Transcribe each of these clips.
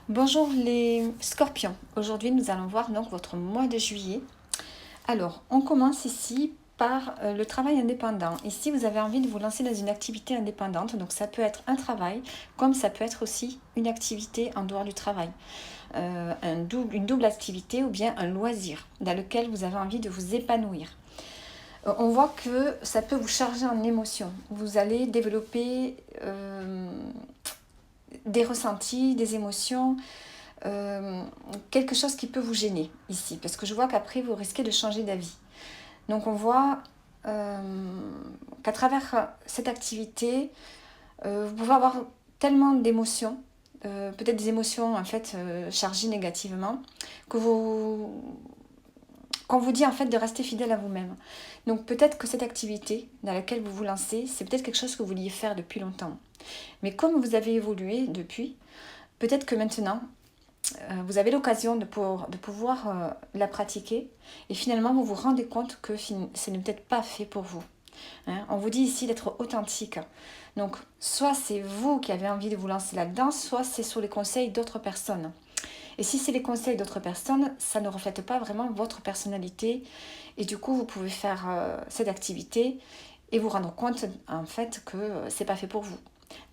Bonjour les scorpions, aujourd'hui nous allons voir donc votre mois de juillet. Alors on commence ici par le travail indépendant. Ici vous avez envie de vous lancer dans une activité indépendante, donc ça peut être un travail comme ça peut être aussi une activité en dehors du travail. Une double activité ou bien un loisir dans lequel vous avez envie de vous épanouir. On voit que ça peut vous charger en émotions. Vous allez développer des ressentis, des émotions, quelque chose qui peut vous gêner ici, parce que je vois qu'après vous risquez de changer d'avis. Donc on voit qu'à travers cette activité, vous pouvez avoir tellement d'émotions, peut-être des émotions en fait chargées négativement, que qu'on vous dit en fait de rester fidèle à vous-même. Donc peut-être que cette activité dans laquelle vous vous lancez, c'est peut-être quelque chose que vous vouliez faire depuis longtemps. Mais comme vous avez évolué depuis, peut-être que maintenant, vous avez l'occasion de pouvoir la pratiquer et finalement vous vous rendez compte que ce n'est peut-être pas fait pour vous. Hein. On vous dit ici d'être authentique. Donc soit c'est vous qui avez envie de vous lancer là-dedans, soit c'est sur les conseils d'autres personnes. Et si c'est les conseils d'autres personnes, ça ne reflète pas vraiment votre personnalité et du coup vous pouvez faire cette activité et vous rendre compte en fait que c'est pas fait pour vous.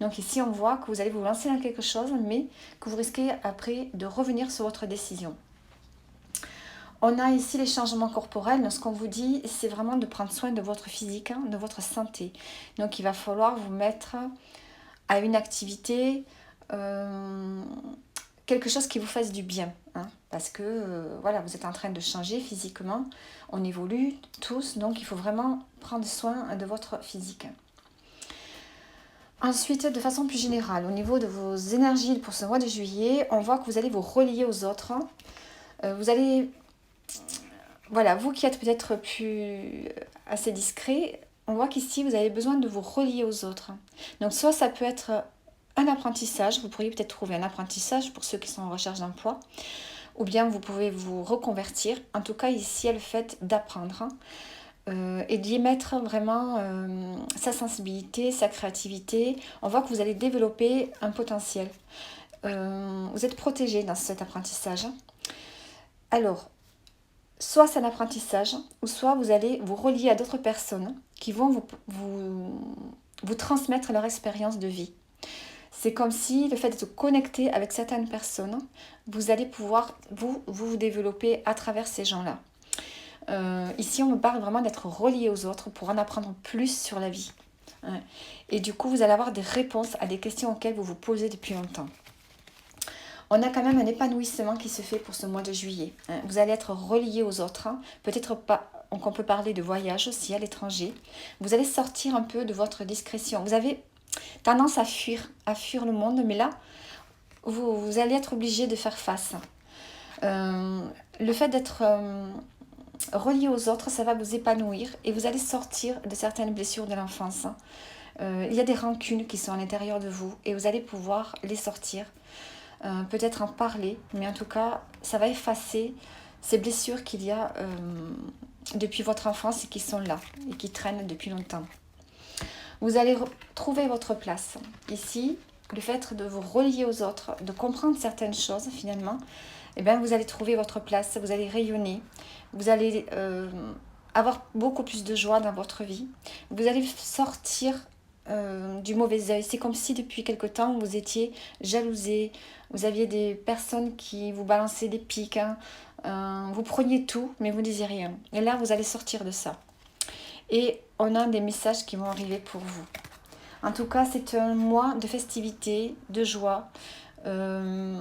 Donc ici, on voit que vous allez vous lancer dans quelque chose, mais que vous risquez après de revenir sur votre décision. On a ici les changements corporels. Donc ce qu'on vous dit, c'est vraiment de prendre soin de votre physique, de votre santé. Donc il va falloir vous mettre à une activité, quelque chose qui vous fasse du bien. Parce que voilà, vous êtes en train de changer physiquement. On évolue tous, donc il faut vraiment prendre soin de votre physique. Ensuite, de façon plus générale, au niveau de vos énergies pour ce mois de juillet, on voit que vous allez vous relier aux autres. Vous allez, voilà, vous qui êtes peut-être plus assez discret, on voit qu'ici vous avez besoin de vous relier aux autres. Donc soit ça peut être un apprentissage, vous pourriez peut-être trouver un apprentissage pour ceux qui sont en recherche d'emploi, ou bien vous pouvez vous reconvertir. En tout cas, ici, il y a le fait d'apprendre. Et d'y mettre vraiment sa sensibilité, sa créativité. On voit que vous allez développer un potentiel. Vous êtes protégé dans cet apprentissage. Alors, soit c'est un apprentissage, ou soit vous allez vous relier à d'autres personnes qui vont vous transmettre leur expérience de vie. C'est comme si le fait de se connecter avec certaines personnes, vous allez pouvoir vous développer à travers ces gens-là. Ici, on me parle vraiment d'être relié aux autres pour en apprendre plus sur la vie. Hein. Et du coup, vous allez avoir des réponses à des questions auxquelles vous vous posez depuis longtemps. On a quand même un épanouissement qui se fait pour ce mois de juillet. Hein. Vous allez être relié aux autres. Hein. Peut-être pas. Donc on peut parler de voyage aussi à l'étranger. Vous allez sortir un peu de votre discrétion. Vous avez tendance à fuir le monde, mais là, vous allez être obligé de faire face. Le fait d'être relié aux autres, ça va vous épanouir et vous allez sortir de certaines blessures de l'enfance. Il y a des rancunes qui sont à l'intérieur de vous et vous allez pouvoir les sortir, peut-être en parler, mais en tout cas, ça va effacer ces blessures qu'il y a depuis votre enfance et qui sont là et qui traînent depuis longtemps. Vous allez trouver votre place. Ici, le fait de vous relier aux autres, de comprendre certaines choses finalement, eh bien, vous allez trouver votre place, vous allez rayonner, vous allez avoir beaucoup plus de joie dans votre vie. Vous allez sortir du mauvais œil. C'est comme si depuis quelque temps, vous étiez jalousé, vous aviez des personnes qui vous balançaient des pics, vous preniez tout, mais vous ne disiez rien. Et là, vous allez sortir de ça. Et on a des messages qui vont arriver pour vous. En tout cas, c'est un mois de festivité, de joie, de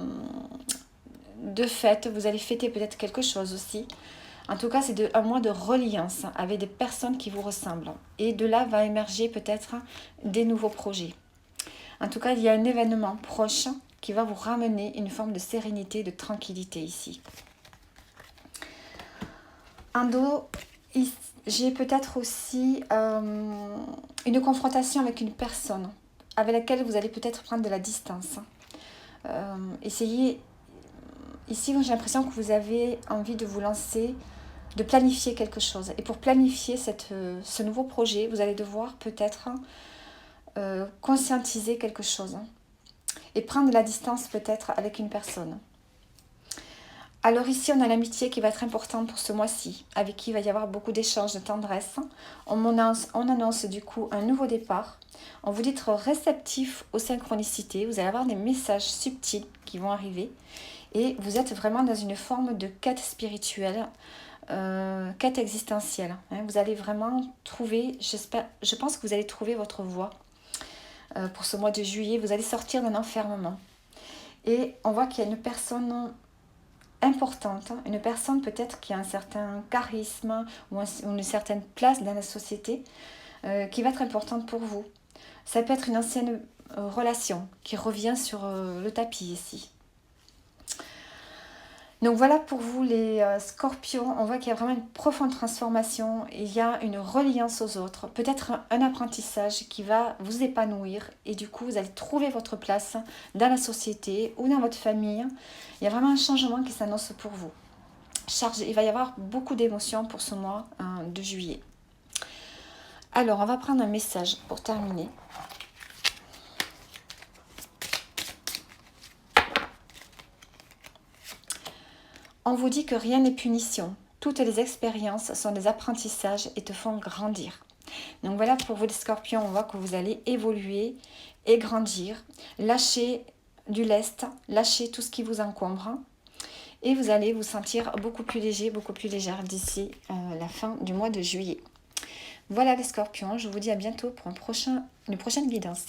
fête. Vous allez fêter peut-être quelque chose aussi. En tout cas, c'est un mois de reliance avec des personnes qui vous ressemblent. Et de là va émerger peut-être des nouveaux projets. En tout cas, il y a un événement proche qui va vous ramener une forme de sérénité, de tranquillité ici. En dos, j'ai peut-être aussi une confrontation avec une personne avec laquelle vous allez peut-être prendre de la distance. Essayez, ici j'ai l'impression que vous avez envie de vous lancer, de planifier quelque chose. Et pour planifier ce nouveau projet, vous allez devoir peut-être conscientiser quelque chose. et prendre de la distance peut-être avec une personne. Alors ici, on a l'amitié qui va être importante pour ce mois-ci, avec qui il va y avoir beaucoup d'échanges, de tendresse. On annonce du coup un nouveau départ. On vous dit d'être réceptif aux synchronicités. Vous allez avoir des messages subtils qui vont arriver. Et vous êtes vraiment dans une forme de quête spirituelle, quête existentielle. Vous allez vraiment trouver, je pense que vous allez trouver votre voie pour ce mois de juillet. Vous allez sortir d'un enfermement. Et on voit qu'il y a une personne importante, une personne peut-être qui a un certain charisme ou une certaine place dans la société qui va être importante pour vous. Ça peut être une ancienne relation qui revient sur le tapis ici. Donc voilà pour vous les scorpions, on voit qu'il y a vraiment une profonde transformation, il y a une reliance aux autres, peut-être un apprentissage qui va vous épanouir et du coup vous allez trouver votre place dans la société ou dans votre famille. Il y a vraiment un changement qui s'annonce pour vous. Il va y avoir beaucoup d'émotions pour ce mois de juillet. Alors on va prendre un message pour terminer. On vous dit que rien n'est punition. Toutes les expériences sont des apprentissages et te font grandir. Donc voilà pour vous les scorpions, on voit que vous allez évoluer et grandir. Lâcher du lest, lâcher tout ce qui vous encombre. Et vous allez vous sentir beaucoup plus léger, beaucoup plus légère d'ici la fin du mois de juillet. Voilà les scorpions, je vous dis à bientôt pour une prochaine guidance.